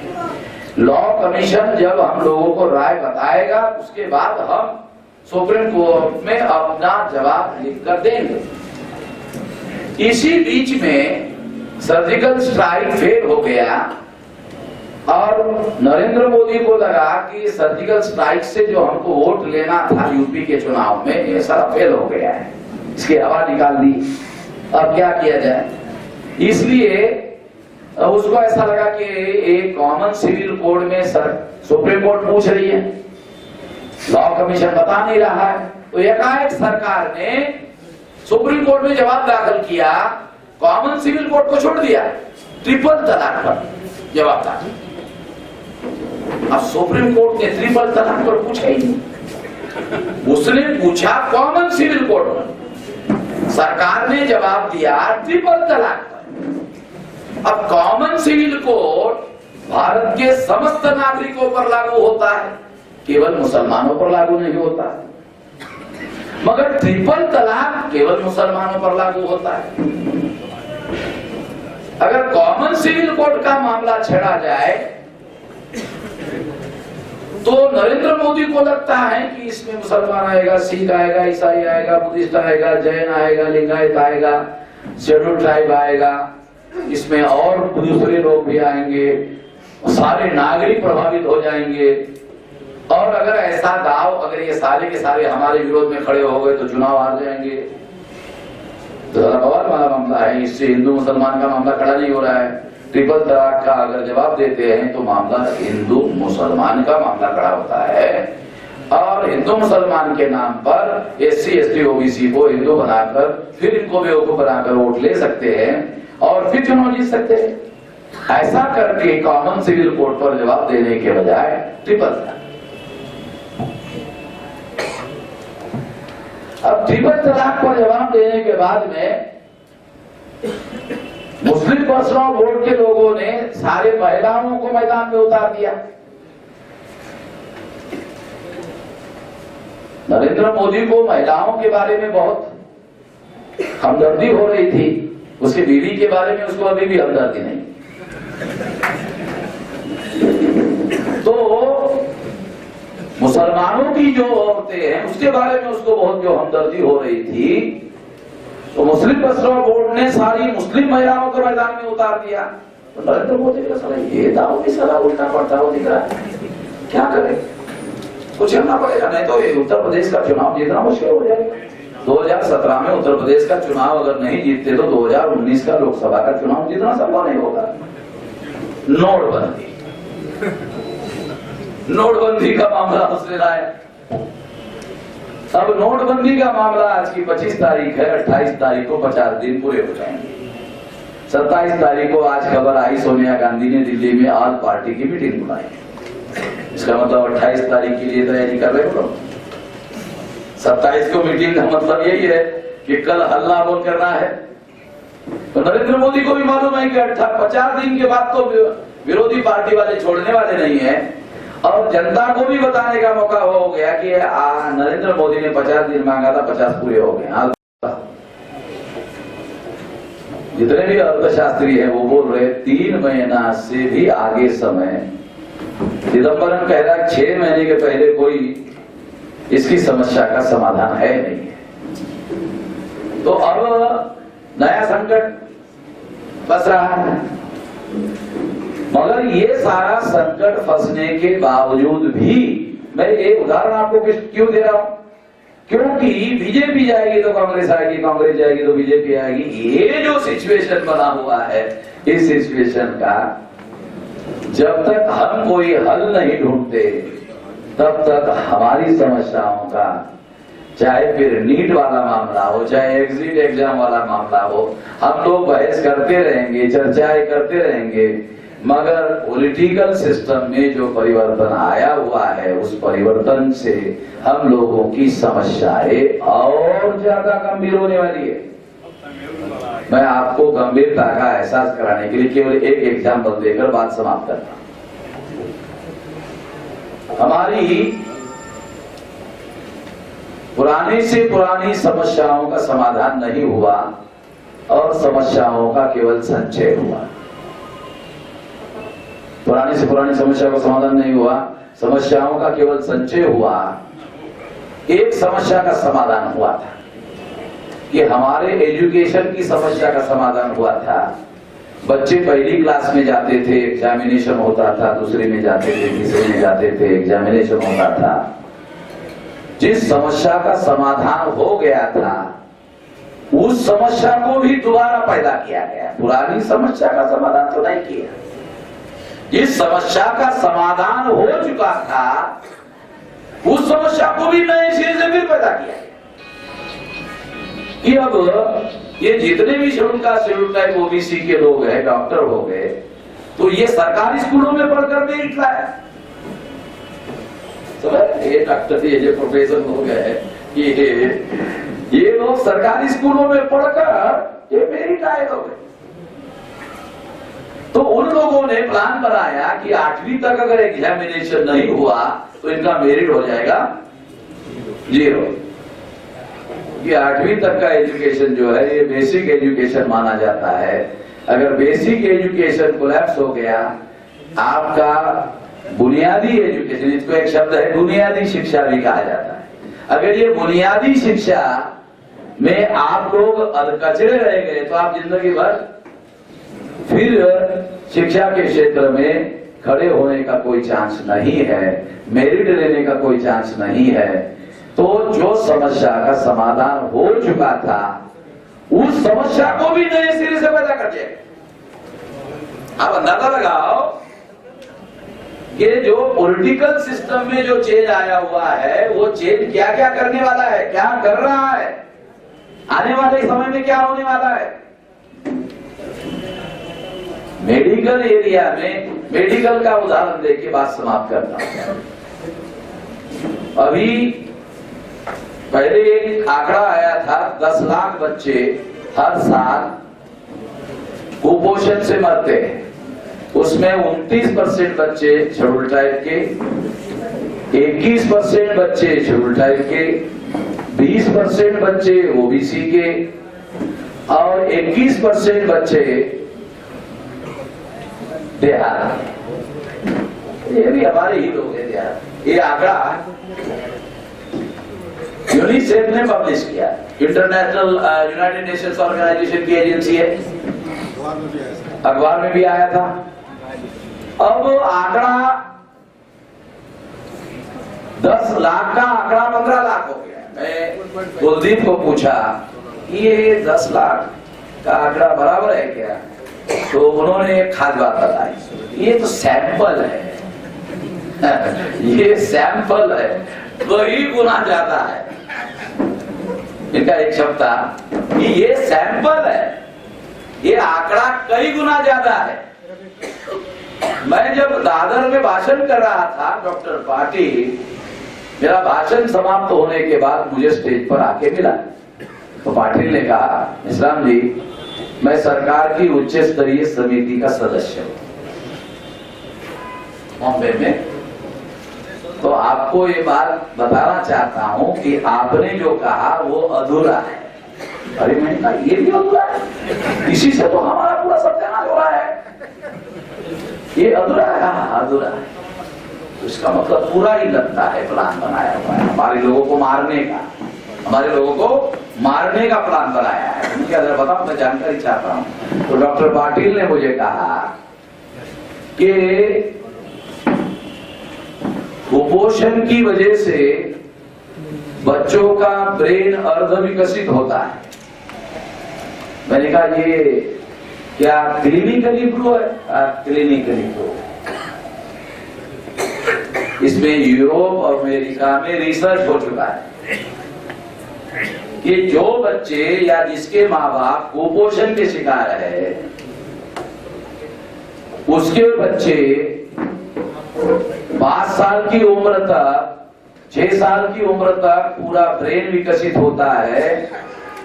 लॉ कमीशन जब हम लोगों को राय बताएगा उसके बाद हम सुप्रीम कोर्ट में अपना जवाब लिख कर देंगे। इसी बीच में सर्जिकल स्ट्राइक फेल हो गया और नरेंद्र मोदी को लगा कि सर्जिकल स्ट्राइक से जो हमको वोट लेना था यूपी के चुनाव में, ये सारा फेल हो गया है, इसकी हवा निकाल दी, अब क्या किया जाए। इसलिए उसको ऐसा लगा कि एक कॉमन सिविल कोड में सुप्रीम कोर्ट पूछ रही है, लॉ कमीशन बता नहीं रहा है, तो एकाएक सरकार ने सुप्रीम कोर्ट में जवाब दाखिल किया, कॉमन सिविल कोड को छोड़ दिया, ट्रिपल तलाक पर जवाब दाखिल। अब सुप्रीम कोर्ट ने ट्रिपल तलाक पर पूछा ही नहीं, उसने पूछा कॉमन सिविल कोड पर, सरकार ने जवाब दिया ट्रिपल तलाक पर। अब कॉमन सिविल कोड भारत के समस्त नागरिकों पर लागू होता है, केवल मुसलमानों पर लागू नहीं होता, मगर ट्रिपल तलाक केवल मुसलमानों पर लागू होता है। अगर कॉमन सिविल कोड का मामला छेड़ा जाए तो नरेंद्र मोदी को लगता है कि इसमें मुसलमान आएगा, सिख आएगा, ईसाई आएगा, बुद्धिस्ट आएगा, जैन आएगा, लिंगायत आएगा, शेड्यूल ट्राइब आएगा, इसमें और दूसरे लोग भी आएंगे, सारे नागरिक प्रभावित हो जाएंगे। और अगर ऐसा दाव, अगर ये सारे के सारे हमारे विरोध में खड़े हो गए तो चुनाव हार जाएंगे। तो बवाल वाला मामला है। इससे हिंदू मुसलमान का मामला खड़ा नहीं हो रहा है। ट्रिपल तलाक का अगर जवाब देते हैं तो मामला हिंदू मुसलमान का मामला खड़ा होता है। और हिंदू मुसलमान के नाम पर SC ST OBC को हिंदू बनाकर फिर इनको बेवकूफ बनाकर वोट ले सकते हैं और फिर चुनाव जीत सकते हैं। ऐसा करके कॉमन सिविल कोड पर जवाब देने के बजाय ट्रिपल तलाक। अब ट्रिपल तलाक पर जवाब देने के बाद में मुस्लिम पर्सनल वोट के लोगों ने सारे महिलाओं को मैदान में उतार दिया। नरेंद्र मोदी को महिलाओं के बारे में बहुत हमदर्दी हो रही थी, उसकी बीवी के बारे में उसको अभी भी हमदर्दी नहीं। तो मुसलमानों की जो औरतें हैं उसके बारे में उसको बहुत जो हमदर्दी हो रही थी, तो मुस्लिम पर्सनल बोर्ड ने सारी मुस्लिम महिलाओं को मैदान में उतार दिया। तो नरेंद्र मोदी का साला ये दाव भी साला उल्टा पड़ता हो दिख रहा है। क्या करें, कुछ करना पड़ेगा, नहीं तो ये उत्तर प्रदेश का चुनाव जीतना मुश्किल हो जाएगा। 2017 में उत्तर प्रदेश का चुनाव अगर नहीं जीतते तो 2019 का लोकसभा का चुनाव जीतना संभव नहीं होगा। नोटबंदी का मामला उसने लाया। अब नोटबंदी का मामला आज की 25 तारीख है, 28 तारीख को 50 दिन पूरे हो जाएंगे। 27 तारीख को आज खबर आई सोनिया गांधी ने दिल्ली में ऑल पार्टी की मीटिंग बुलाई। इसका मतलब 28 तारीख के लिए तैयारी कर रहे हो। 27 को मीटिंग का मतलब यही है कि कल हल्ला बोल करना है। तो नरेंद्र मोदी को भी मालूम है कि 50 दिन के बाद तो विरोधी पार्टी वाले छोड़ने वाले नहीं है। और जनता को भी बताने का मौका हो गया कि नरेंद्र मोदी ने 50 दिन मांगा था, 50 पूरे हो गए। जितने भी अर्थशास्त्री हैं वो बोल रहे 3 महीना से भी आगे समय। चिदम्बरम कह रहा है 6 महीने के पहले कोई इसकी समस्या का समाधान है नहीं। तो अब नया संकट बस रहा है। मगर ये सारा संकट फंसने के बावजूद भी मैं एक उदाहरण आपको क्यों दे रहा हूं, क्योंकि बीजेपी जाएगी तो कांग्रेस आएगी, कांग्रेस जाएगी तो बीजेपी आएगी। ये जो सिचुएशन बना हुआ है, इस सिचुएशन का जब तक हम कोई हल नहीं ढूंढते तब तक हमारी समस्याओं का, चाहे फिर नीट वाला मामला हो, चाहे एग्जिट एग्जाम वाला मामला हो, हम लोग बहस करते रहेंगे, चर्चाएं करते रहेंगे, मगर पॉलिटिकल सिस्टम में जो परिवर्तन आया हुआ है उस परिवर्तन से हम लोगों की समस्याएं और ज्यादा गंभीर होने वाली है। मैं आपको गंभीरता का एहसास कराने के लिए केवल एक एग्जाम्पल देकर बात समाप्त करता हूं। हमारी पुरानी से पुरानी समस्याओं का समाधान नहीं हुआ और समस्याओं का केवल संचय हुआ। पुरानी से पुरानी समस्या का समाधान नहीं हुआ, समस्याओं का केवल संचय हुआ। एक समस्या का समाधान हुआ था कि हमारे एजुकेशन की समस्या का समाधान हुआ था। बच्चे पहली क्लास में जाते थे, एग्जामिनेशन होता था, दूसरे में जाते थे, तीसरे में जाते थे, एग्जामिनेशन होता था। जिस समस्या का समाधान हो गया था उस समस्या को भी दोबारा पैदा किया गया, पुरानी समस्या का समाधान तो नहीं किया। जिस समस्या का समाधान हो चुका था उस समस्या को भी नए सिरे से फिर पैदा किया कि अब ये जितने भी schedule caste, schedule type, OBC के लोग हैं, डॉक्टर हो गए, तो ये सरकारी स्कूलों में पढ़कर मेरिट लाया। ये डॉक्टर, ये जो प्रोफेसर हो गए, ये लोग सरकारी स्कूलों में पढ़कर ये मेरिट आए लोग। तो उन लोगों ने प्लान बनाया कि 8वीं तक अगर एग्जामिनेशन नहीं हुआ तो इनका मेरिट हो जाएगा 0। ये 8वीं तक का एजुकेशन जो है ये बेसिक एजुकेशन माना जाता है। अगर बेसिक एजुकेशन कोलैप्स हो गया, आपका बुनियादी एजुकेशन, इसको एक शब्द है बुनियादी शिक्षा भी कहा जाता है। अगर ये बुनियादी शिक्षा में आप लोग अधकचरे रह गए तो आप जिंदगी भर फिर शिक्षा के क्षेत्र में खड़े होने का कोई चांस नहीं है, मेरिट लेने का कोई चांस नहीं है। तो जो समस्या का समाधान हो चुका था उस समस्या को भी नए सिरे से पैदा कर दिया। आप अंदाजा लगाओ कि जो पॉलिटिकल सिस्टम में जो चेंज आया हुआ है वो चेंज क्या क्या करने वाला है, क्या कर रहा है, आने वाले समय में क्या होने वाला है। मेडिकल एरिया में, मेडिकल का उदाहरण देके बात समाप्त करता हूं। अभी पहले एक आंकड़ा आया था 10 लाख बच्चे हर साल कुपोषण से मरते हैं। उसमें 29% बच्चे शेड्यूल टाइप के, 21% बच्चे शेड्यूल टाइप के, 20% बच्चे ओबीसी के और 21% बच्चे देहात। ये भी हमारे ही लोग हैं देहात। ये आंकड़ा यूनिसेफ ने पब्लिश किया, इंटरनेशनल यूनाइटेड नेशंस ऑर्गेनाइजेशन की एजेंसी है, अखबार में भी आया था। अब आंकड़ा 10 लाख का आंकड़ा 15 लाख हो गया। मैं कुलदीप को पूछा ये 10 लाख का आंकड़ा बराबर है क्या, तो उन्होंने एक खास बात बताई, ये तो सैंपल है ये सैंपल है, वही गुना ज्यादा है। इनका एक शब्द था कि ये सैंपल है, ये आंकड़ा कई गुना ज्यादा है। मैं जब दादर में भाषण कर रहा था, डॉक्टर पाटिल मेरा भाषण समाप्त होने के बाद मुझे स्टेज पर आके मिला। तो पाटिल ने कहा, इस्लाम जी मैं सरकार की उच्च स्तरीय समिति का सदस्य हूं बॉम्बे में, तो आपको ये बात बताना चाहता हूं कि आपने जो कहा वो अधूरा है। अरे मैंने कहा ये भी अधूरा है, इसी से तो हमारा पूरा सत्यानाश हो रहा है। ये अधूरा है, हाँ अधूरा है। इसका मतलब पूरा ही लगता है प्लान बनाया हुआ है हमारे लोगों को मारने का, हमारे लोगों को मारने का प्लान बनाया है। मुझे अगर बताओ, मैं जानकारी चाहता हूं। तो डॉक्टर पाटिल ने मुझे कहा कि कुपोषण की वजह से बच्चों का ब्रेन अर्ध विकसित होता है। मैंने कहा ये क्या क्लिनिकली प्रूव है? Clinically prove. इसमें यूरोप और अमेरिका में रिसर्च हो चुका है कि जो बच्चे या जिसके माँ बाप कुपोषण के शिकार है उसके बच्चे 5 साल की उम्र तक, 6 साल की उम्र तक पूरा ब्रेन विकसित होता है।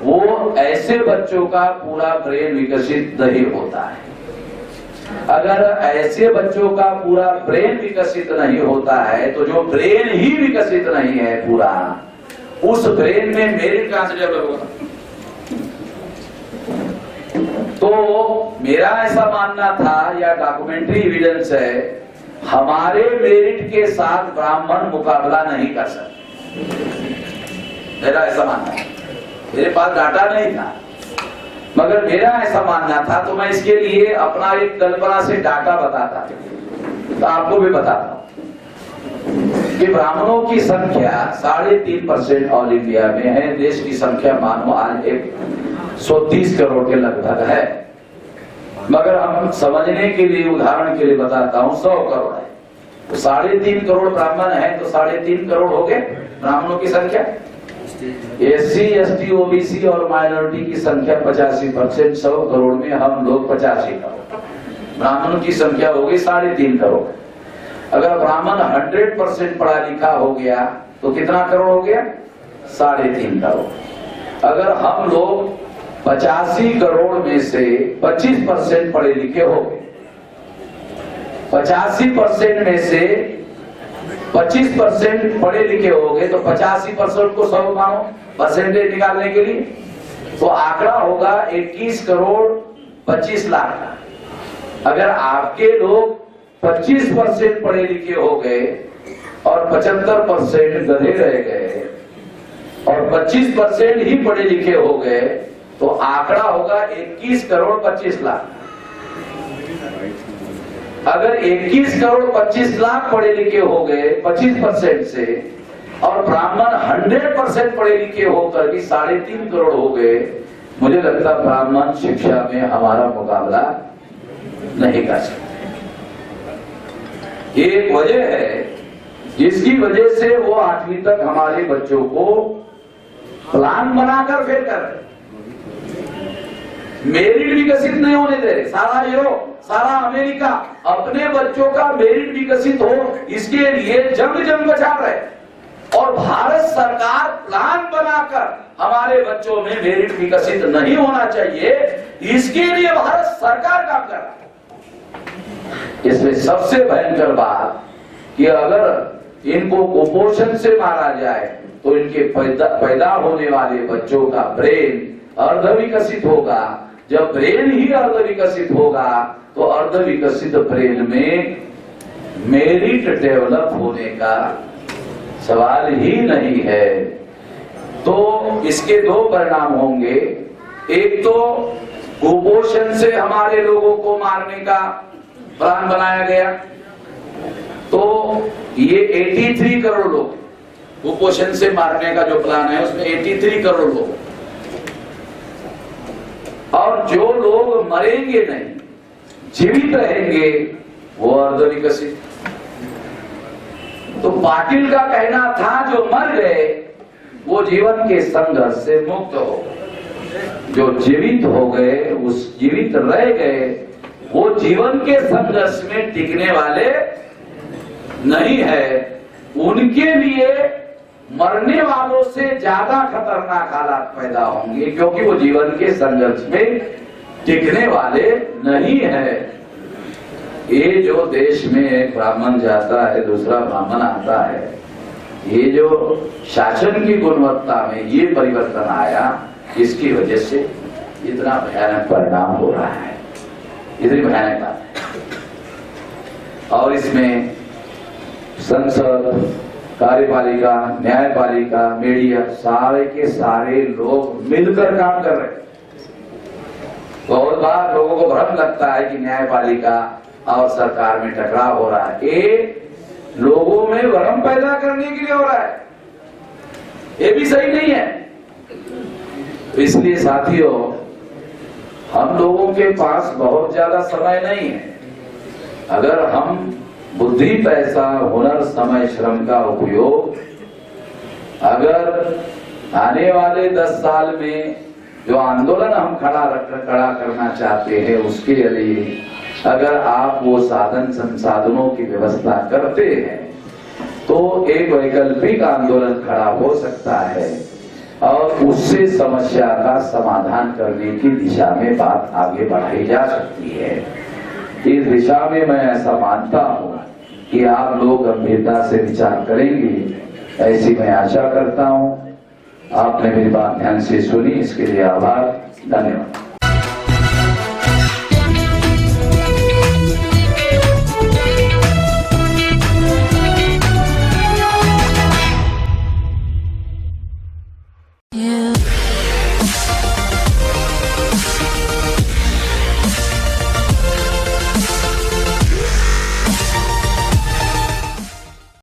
वो ऐसे बच्चों का पूरा ब्रेन विकसित नहीं होता है। अगर ऐसे बच्चों का पूरा ब्रेन विकसित नहीं होता है तो जो ब्रेन ही विकसित नहीं है पूरा, उस ब्रेन में मेरिट कहां से डेवलप होगा? तो मेरा ऐसा मानना था, या डॉक्यूमेंट्री एविडेंस है, हमारे मेरिट के साथ ब्राह्मण मुकाबला नहीं कर सकते। मेरा ऐसा मानना है, मेरे पास डाटा नहीं था मगर मेरा ऐसा मानना था। तो मैं इसके लिए अपना एक कल्पना से डाटा बताता हूं, तो आपको भी बताता हूं कि ब्राह्मणों की संख्या 3.5% ऑल इंडिया में है। देश की संख्या मानो आज 130 करोड़ के लगभग है, मगर हम समझने के लिए, उदाहरण के लिए बताता हूं, 100 करोड़ है। तो 3.5 करोड़ ब्राह्मण है, तो 3.5 करोड़ हो गए ब्राह्मणों की संख्या। एससी, एसटी, ओबीसी और माइनॉरिटी की संख्या 85%, 100 करोड़ में हम लोग 85 करोड़। ब्राह्मणों की संख्या हो गई 3.5 करोड़। अगर ब्राह्मण 100% पढ़ा लिखा हो गया तो कितना करोड़ हो गया? 3.5 करोड़। अगर हम लोग 85 करोड़ में से 25% पढ़े लिखे हो गए, 85% में से 25% पढ़े लिखे हो गए, तो 85% को 100 मानो परसेंटेज निकालने के लिए, तो आंकड़ा होगा 21 करोड़ 25 लाख का। अगर आपके लोग 25% पढ़े लिखे हो गए और 75% गधे रह गए और 25% ही पढ़े लिखे हो गए, तो आंकड़ा होगा 21 करोड़ 25 लाख। अगर 21 करोड़ 25 लाख पढ़े लिखे हो गए 25% से, और ब्राह्मण 100% पढ़े लिखे होकर भी 3.5 करोड़ हो गए, मुझे लगता ब्राह्मण शिक्षा में हमारा मुकाबला नहीं कर सकते। एक वजह है जिसकी वजह से वो 8वीं तक हमारे बच्चों को प्लान बनाकर फेल कर रहे, मेरिट विकसित नहीं होने दे रहे। सारा यूरोप, सारा अमेरिका अपने बच्चों का मेरिट विकसित हो इसके लिए जंग बचा रहे, और भारत सरकार प्लान बनाकर हमारे बच्चों में मेरिट विकसित नहीं होना चाहिए, इसके लिए भारत सरकार काम कर रहा है। इसमें सबसे भयंकर बात कि अगर इनको कुपोषण से मारा जाए तो इनके पैदा होने वाले बच्चों का ब्रेन अर्ध विकसित होगा। जब ब्रेन ही अर्ध विकसित होगा तो अर्ध विकसित ब्रेन में मेरिट डेवलप होने का सवाल ही नहीं है। तो इसके 2 परिणाम होंगे। एक तो कुपोषण से हमारे लोगों को मारने का प्लान बनाया गया, तो ये 83 करोड़ लोग कुपोषण से मारने का जो प्लान है उसमें 83 करोड़ लोग, और जो लोग मरेंगे नहीं जीवित रहेंगे वो अर्ध विकसित। तो पाटिल का कहना था जो मर गए वो जीवन के संघर्ष से मुक्त हो गए, जो जीवित हो गए उस जीवित रह गए वो जीवन के संघर्ष में टिकने वाले नहीं है। उनके लिए मरने वालों से ज्यादा खतरनाक हालात पैदा होंगे, क्योंकि वो जीवन के संघर्ष में टिकने वाले नहीं है। ये जो देश में एक ब्राह्मण जाता है दूसरा ब्राह्मण आता है, ये जो शासन की गुणवत्ता में ये परिवर्तन आया, इसकी वजह से इतना भयानक परिणाम हो रहा है, इतनी भयानक बात है। और इसमें संसद, कार्यपालिका, न्यायपालिका, मीडिया, सारे के सारे लोग मिलकर काम कर रहे हैं। बहुत बार लोगों को भ्रम लगता है कि न्यायपालिका और सरकार में टकराव हो रहा है, ये लोगों में भ्रम पैदा करने के लिए हो रहा है, ये भी सही नहीं है। तो इसलिए साथियों, हम लोगों के पास बहुत ज्यादा समय नहीं है। अगर हम बुद्धि, पैसा, हुनर, समय, श्रम का उपयोग अगर आने वाले 10 साल में जो आंदोलन हम खड़ा करना चाहते हैं उसके लिए अगर आप वो साधन संसाधनों की व्यवस्था करते हैं तो एक वैकल्पिक आंदोलन खड़ा हो सकता है और उससे समस्या का समाधान करने की दिशा में बात आगे बढ़ाई जा सकती है। इस दिशा में मैं ऐसा मानता हूँ कि आप लोग गंभीरता से विचार करेंगे, ऐसी मैं आशा करता हूँ। आपने मेरी बात ध्यान से सुनी, इसके लिए आभार, धन्यवाद।